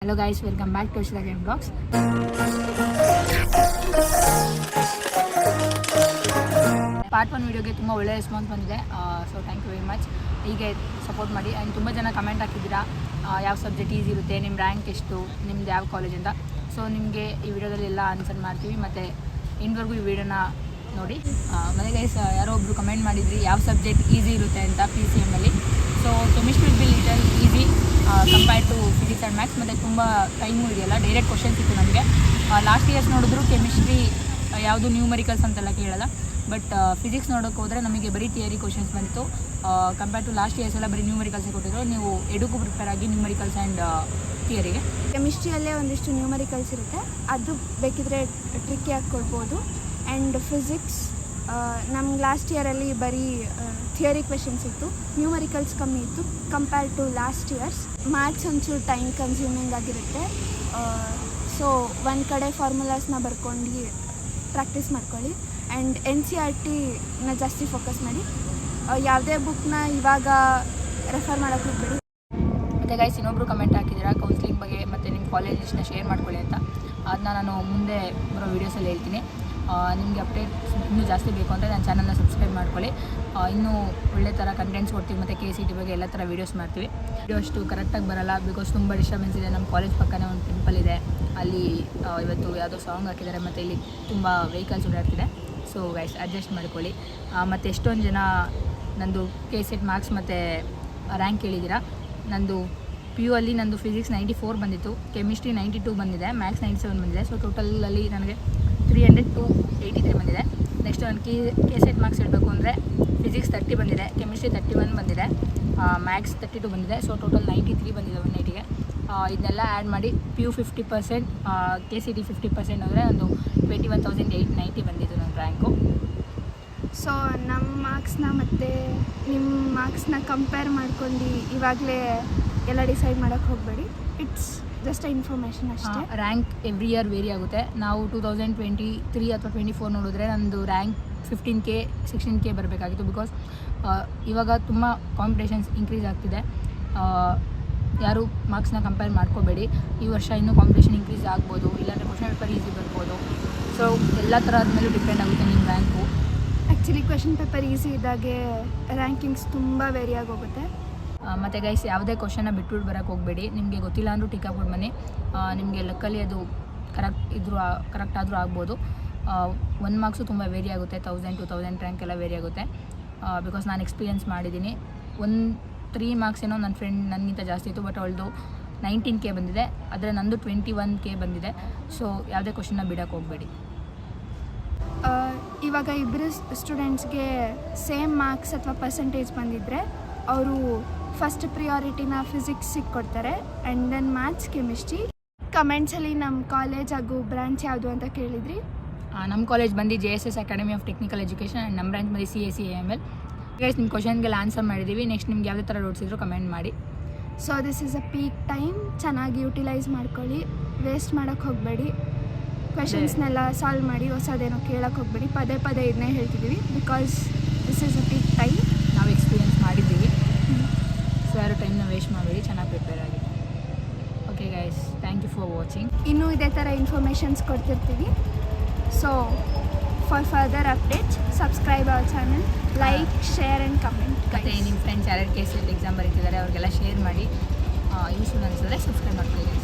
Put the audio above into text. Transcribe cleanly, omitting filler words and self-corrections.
Hello guys, welcome back to Ashira Game Vlogs. Part 1 ವಿಡಿಯೋಗೆ ತುಂಬ ಒಳ್ಳೆ ರೆಸ್ಪಾನ್ಸ್ ಬಂದಿದೆ. So thank you very much. ಹೀಗೆ ಸಪೋರ್ಟ್ ಮಾಡಿ. ಆ್ಯಂಡ್ ತುಂಬ ಜನ ಕಮೆಂಟ್ ಹಾಕಿದ್ದೀರಾ ಯಾವ ಸಬ್ಜೆಕ್ಟ್ ಈಸಿ ಇರುತ್ತೆ, ನಿಮ್ಮ ರ್ಯಾಂಕ್ ಎಷ್ಟು, ನಿಮ್ದು ಯಾವ ಕಾಲೇಜ್ ಅಂತ. ಸೊ ನಿಮಗೆ ಈ ವಿಡಿಯೋದಲ್ಲಿ ಎಲ್ಲ ಆನ್ಸರ್ ಮಾಡ್ತೀವಿ. ಮತ್ತು ಇಂದುವರೆಗೂ ಈ ವಿಡಿಯೋನ ನೋಡಿ. ಮತ್ತು ಗೈಸ್ ಯಾರೋ ಒಬ್ಬರು ಕಮೆಂಟ್ ಮಾಡಿದ್ರಿ ಯಾವ ಸಬ್ಜೆಕ್ಟ್ ಈಸಿ ಇರುತ್ತೆ ಅಂತ PCMಲ್ಲಿ. So chemistry will be little easy compared to physics and maths. ಮತ್ತು ತುಂಬ ಟೈಮು ಇದೆಯಲ್ಲ, ಡೈರೆಕ್ಟ್ ಕ್ವಶನ್ಸ್ ಇತ್ತು ನಮಗೆ. ಲಾಸ್ಟ್ ಇಯರ್ಸ್ ನೋಡಿದ್ರು ಕೆಮಿಸ್ಟ್ರಿ ಯಾವುದು ನ್ಯೂಮರಿಕಲ್ಸ್ ಅಂತೆಲ್ಲ ಕೇಳಲ್ಲ. ಬಟ್ ಫಿಸಿಕ್ಸ್ ನೋಡೋಕೆ ಹೋದರೆ ನಮಗೆ ಬರೀ ಥಿಯರಿ ಕ್ವಶನ್ಸ್ ಬಂತು. ಕಂಪೇರ್ಡ್ ಟು ಲಾಸ್ಟ್ ಇಯರ್ಸ್ ಎಲ್ಲ ಬರೀ ನ್ಯೂಮರಿಕಲ್ಸೇ ಕೊಟ್ಟಿದ್ರು. ನೀವು ಎಡಕ್ಕೂ ಪ್ರಿಪೇರ್ ಆಗಿ ನ್ಯೂಮರಿಕಲ್ಸ್ ಆ್ಯಂಡ್ ಥಿಯರಿಗೆ. ಕೆಮಿಸ್ಟ್ರಿಯಲ್ಲೇ ಒಂದಿಷ್ಟು ನ್ಯೂಮರಿಕಲ್ಸ್ ಇರುತ್ತೆ, ಅದು ಬೇಕಿದ್ರೆ ಟ್ರಿಕ್ಕಿಯಾಗಿ ಕೊಡ್ಬೋದು. ಆ್ಯಂಡ್ ಫಿಸಿಕ್ಸ್ ನಮ್ಗೆ ಲಾಸ್ಟ್ ಇಯರಲ್ಲಿ ಬರೀ ಥಿಯರಿ ಕ್ವೆಶನ್ಸ್ ಇತ್ತು, ನ್ಯೂಮರಿಕಲ್ಸ್ ಕಮ್ಮಿ ಇತ್ತು compared to last years. Maths ಒಂಚೂರು ಟೈಮ್ ಕನ್ಸ್ಯೂಮಿಂಗ್ ಆಗಿರುತ್ತೆ. ಸೊ ಒಂದು ಕಡೆ ಫಾರ್ಮುಲಾಸ್ನ ಬರ್ಕೊಂಡು ಪ್ರಾಕ್ಟೀಸ್ ಮಾಡ್ಕೊಳ್ಳಿ. ಆ್ಯಂಡ್ NCERTನ ಜಾಸ್ತಿ ಫೋಕಸ್ ಮಾಡಿ. ಯಾವುದೇ ಬುಕ್ನ ಇವಾಗ ರೆಫರ್ ಮಾಡೋಕ್ಕೆ ಹೋಗ್ಬೇಡಿ. ಮತ್ತು ಗೈಸ್ ಇನ್ನೊಬ್ಬರು ಕಮೆಂಟ್ ಹಾಕಿದ್ದೀರಾ ಕೌನ್ಸಿಲಿಂಗ್ ಬಗ್ಗೆ ಮತ್ತು ನಿಮ್ಮ ಕಾಲೇಜ್ ಲಿಸ್ಟ್ನ ಶೇರ್ ಮಾಡ್ಕೊಳ್ಳಿ ಅಂತ. ಅದನ್ನ ನಾನು ಮುಂದೆ ಬರೋ ವೀಡಿಯೋಸಲ್ಲಿ ಹೇಳ್ತೀನಿ. ನಿಮಗೆ ಅಪ್ಡೇಟ್ಸ್ ಇನ್ನೂ ಜಾಸ್ತಿ ಬೇಕು ಅಂದರೆ ನನ್ನ ಚಾನಲ್ನ ಸಬ್ಸ್ಕ್ರೈಬ್ ಮಾಡ್ಕೊಳ್ಳಿ. ಇನ್ನೂ ಒಳ್ಳೆ ಥರ ಕಂಟೆಂಟ್ಸ್ ಕೊಡ್ತೀವಿ. ಮತ್ತು KCET ಬಗ್ಗೆ ಎಲ್ಲ ಥರ ವೀಡಿಯೋಸ್ ಮಾಡ್ತೀವಿ. ವೀಡಿಯೋ ಅಷ್ಟು ಕರೆಕ್ಟಾಗಿ ಬರೋಲ್ಲ, ಬಿಕಾಸ್ ತುಂಬ ಡಿಸ್ಟರ್ಬೆನ್ಸ್ ಇದೆ. ನಮ್ಮ ಕಾಲೇಜ್ ಪಕ್ಕನೇ ಒಂದು ಟೆಂಪಲ್ ಇದೆ, ಅಲ್ಲಿ ಇವತ್ತು ಯಾವುದೋ ಸಾಂಗ್ ಹಾಕಿದ್ದಾರೆ ಮತ್ತು ಇಲ್ಲಿ ತುಂಬ ವೆಹಿಕಲ್ಸ್ ಓಡಾಡ್ತಿದೆ. ಸೊ ಗೈಸ್ ಅಡ್ಜಸ್ಟ್ ಮಾಡ್ಕೊಳ್ಳಿ. ಮತ್ತು ಎಷ್ಟೊಂದು ಜನ ನಂದು KCET ಮಾರ್ಕ್ಸ್ ಮತ್ತು ರ್ಯಾಂಕ್ ಹೇಳಿದ್ದೀರಾ. ನಂದು PU ಅಲ್ಲಿ ನಂದು ಫಿಸಿಕ್ಸ್ 94 ಬಂದಿತ್ತು, ಕೆಮಿಸ್ಟ್ರಿ 92 ಬಂದಿದೆ, ಮ್ಯಾಥ್ಸ್ 97 ಬಂದಿದೆ. ಸೊ ಟೋಟಲಲ್ಲಿ ನನಗೆ 300 to 83 ಬಂದಿದೆ. ನೆಕ್ಸ್ಟ್ ನಾನು KCET ಮಾರ್ಕ್ಸ್ ಹೇಳಬೇಕು ಅಂದರೆ ಫಿಸಿಕ್ಸ್ 30 ಬಂದಿದೆ, ಕೆಮಿಸ್ಟ್ರಿ 31 ಬಂದಿದೆ, ಮ್ಯಾಥ್ಸ್ 32 ಬಂದಿದೆ. ಸೊ ಟೋಟಲ್ 93 ಬಂದಿದೆ 180ಗೆ. ಇದನ್ನೆಲ್ಲ ಆ್ಯಡ್ ಮಾಡಿ PU 50%, KCET 50% ಅಂದರೆ ಒಂದು 21,890 ಬಂದಿದ್ದು ನನ್ನ ರ್ಯಾಂಕು. ಸೊ ನಮ್ಮ ಮಾರ್ಕ್ಸ್ನ ಮತ್ತು ನಿಮ್ಮ ಮಾರ್ಕ್ಸ್ನ ಕಂಪೇರ್ ಮಾಡ್ಕೊಂಡು ಇವಾಗಲೇ ಎಲ್ಲ ಡಿಸೈಡ್ ಮಾಡೋಕ್ಕೆ ಹೋಗಬೇಡಿ. ಇಟ್ಸ್ ಜಸ್ಟ್ ಇನ್ಫಾರ್ಮೇಷನ್ ಅಷ್ಟೇ. ರ್ಯಾಂಕ್ ಎವ್ರಿ ಇಯರ್ ವೇರಿ ಆಗುತ್ತೆ. ನಾವು 2023 ಅಥವಾ 24 ನೋಡಿದ್ರೆ ನಂದು ರ್ಯಾಂಕ್ 15K 16K ಬರಬೇಕಾಗಿತ್ತು. ಬಿಕಾಸ್ ಇವಾಗ ತುಂಬ ಕಾಂಪಿಟೇಷನ್ಸ್ ಇನ್ಕ್ರೀಸ್ ಆಗ್ತಿದೆ. ಯಾರು ಮಾರ್ಕ್ಸ್ನ ಕಂಪೇರ್ ಮಾಡ್ಕೋಬೇಡಿ. ಈ ವರ್ಷ ಇನ್ನೂ ಕಾಂಪಿಟೇಷನ್ ಇನ್ಕ್ರೀಸ್ ಆಗ್ಬೋದು, ಇಲ್ಲಾಂದರೆ ಕ್ವಶನ್ ಪೇಪರ್ ಈಸಿ ಬರ್ಬೋದು. ಸೊ ಎಲ್ಲ ಥರದ ಮೇಲೂ ಡಿಪೆಂಡ್ ಆಗುತ್ತೆ ನಿಮ್ಮ rank. Actually question paper easy ಇದ್ದಾಗೆ ರ್ಯಾಂಕಿಂಗ್ಸ್ ತುಂಬ ವೇರಿ ಆಗೋಗುತ್ತೆ. ಮತ್ತು ಗೈಸ್ ಯಾವುದೇ ಕ್ವಶನ್ನ ಬಿಟ್ಬಿಟ್ಟು ಬರೋಕ್ಕೆ ಹೋಗಬೇಡಿ. ನಿಮಗೆ ಗೊತ್ತಿಲ್ಲ ಅಂದರೂ ಟಿಕ್ ಹಾಕ್ಬಿಟ್ಟು ಬನ್ನಿ. ನಿಮಗೆ ಲಕ್ಕಲ್ಲಿ ಅದು ಕರೆಕ್ಟ್ ಆದರೂ ಆಗ್ಬೋದು. 1 ಮಾರ್ಕ್ಸು ತುಂಬ ವೇರಿ ಆಗುತ್ತೆ, 1000 2000 ರ್ಯಾಂಕ್ ಎಲ್ಲ ವೇರಿ ಆಗುತ್ತೆ. ಬಿಕಾಸ್ ನಾನು ಎಕ್ಸ್ಪೀರಿಯೆನ್ಸ್ ಮಾಡಿದ್ದೀನಿ. 3 ಮಾರ್ಕ್ಸ್ ಏನೋ ನನ್ನ ಫ್ರೆಂಡ್ ನನಗಿಂತ ಜಾಸ್ತಿ ಇತ್ತು, ಬಟ್ ಅವಳದು 19K ಬಂದಿದೆ, ಆದರೆ ನಂದು 21K ಬಂದಿದೆ. ಸೊ ಯಾವುದೇ ಕ್ವಶನ್ನ ಬಿಡೋಕ್ಕೆ ಹೋಗಬೇಡಿ. ಇವಾಗ ಇಬ್ಬರು ಸ್ಟೂಡೆಂಟ್ಸ್ಗೆ ಸೇಮ್ ಮಾರ್ಕ್ಸ್ ಅಥವಾ ಪರ್ಸೆಂಟೇಜ್ ಬಂದಿದ್ದರೆ ಅವರು ಫಸ್ಟ್ ಪ್ರಿಯಾರಿಟಿನ ಫಿಸಿಕ್ಸಿಗೆ ಕೊಡ್ತಾರೆ, ಆ್ಯಂಡ್ ದೆನ್ ಮ್ಯಾಥ್ಸ್, ಕೆಮಿಸ್ಟ್ರಿ. ಕಮೆಂಟ್ಸಲ್ಲಿ ನಮ್ಮ ಕಾಲೇಜ್ ಹಾಗೂ ಬ್ರಾಂಚ್ ಯಾವುದು ಅಂತ ಕೇಳಿದ್ರಿ. ನಮ್ಮ ಕಾಲೇಜ್ ಬಂದು JSS academy of technical education, and ನಮ್ಮ ಬ್ರಾಂಚ್ ಬಂದು CACAML. ಗೈಸ್ ನಿಮ್ಮ ಕ್ವಶನ್ಗೆಲ್ಲ ಆನ್ಸರ್ ಮಾಡಿದ್ದೀವಿ. ನೆಕ್ಸ್ಟ್ ನಿಮ್ಗೆ ಯಾವುದೇ ಥರ ಡೌಟ್ಸ್ ಇದ್ದರೂ ಕಮೆಂಟ್ ಮಾಡಿ. So this is a peak time, ಚೆನ್ನಾಗಿ ಯುಟಿಲೈಸ್ ಮಾಡ್ಕೊಳ್ಳಿ, ವೇಸ್ಟ್ ಮಾಡೋಕ್ಕೆ ಹೋಗಬೇಡಿ. ಕ್ವೆಶನ್ಸ್ನೆಲ್ಲ ಸಾಲ್ವ್ ಮಾಡಿ, ಹೊಸದೇನೋ ಕೇಳೋಕ್ಕೆ ಹೋಗಬೇಡಿ. ಪದೇ ಪದೇ ಇದನ್ನೇ ಹೇಳ್ತಿದ್ದೀವಿ, because this is a peak time. ನಾವು ಎಕ್ಸ್ಪೀರಿಯೆನ್ಸ್ ಮಾಡಿದ್ದೀವಿ. ಸೊ ಯಾರು ಟೈಮ್ನ ವೇಸ್ಟ್ ಮಾಡಬೇಡಿ, ಚೆನ್ನಾಗಿ ಪ್ರಿಪೇರ್ ಆಗಿ. Okay guys, thank you for watching. ಇನ್ನೂ ಇದೇ ಥರ ಇನ್ಫಾರ್ಮೇಷನ್ಸ್ ಕೊಡ್ತಿರ್ತೀವಿ. So for further updates subscribe our channel, like, share and comment. ಮತ್ತು ನಿಮ್ಮ ಫ್ರೆಂಡ್ಸ್ ಯಾರ್ಯಾರು KCET ಎಕ್ಸಾಮ್ ಬರೀತಿದ್ದಾರೆ ಅವ್ರಿಗೆಲ್ಲ ಶೇರ್ ಮಾಡಿ. ಯೂಸ್ಫುಲ್ ಅನಿಸಿದ್ರೆ ಸಬ್ಸ್ಕ್ರೈಬ್ ಮಾಡ್ಕೊಳ್ಳಿ.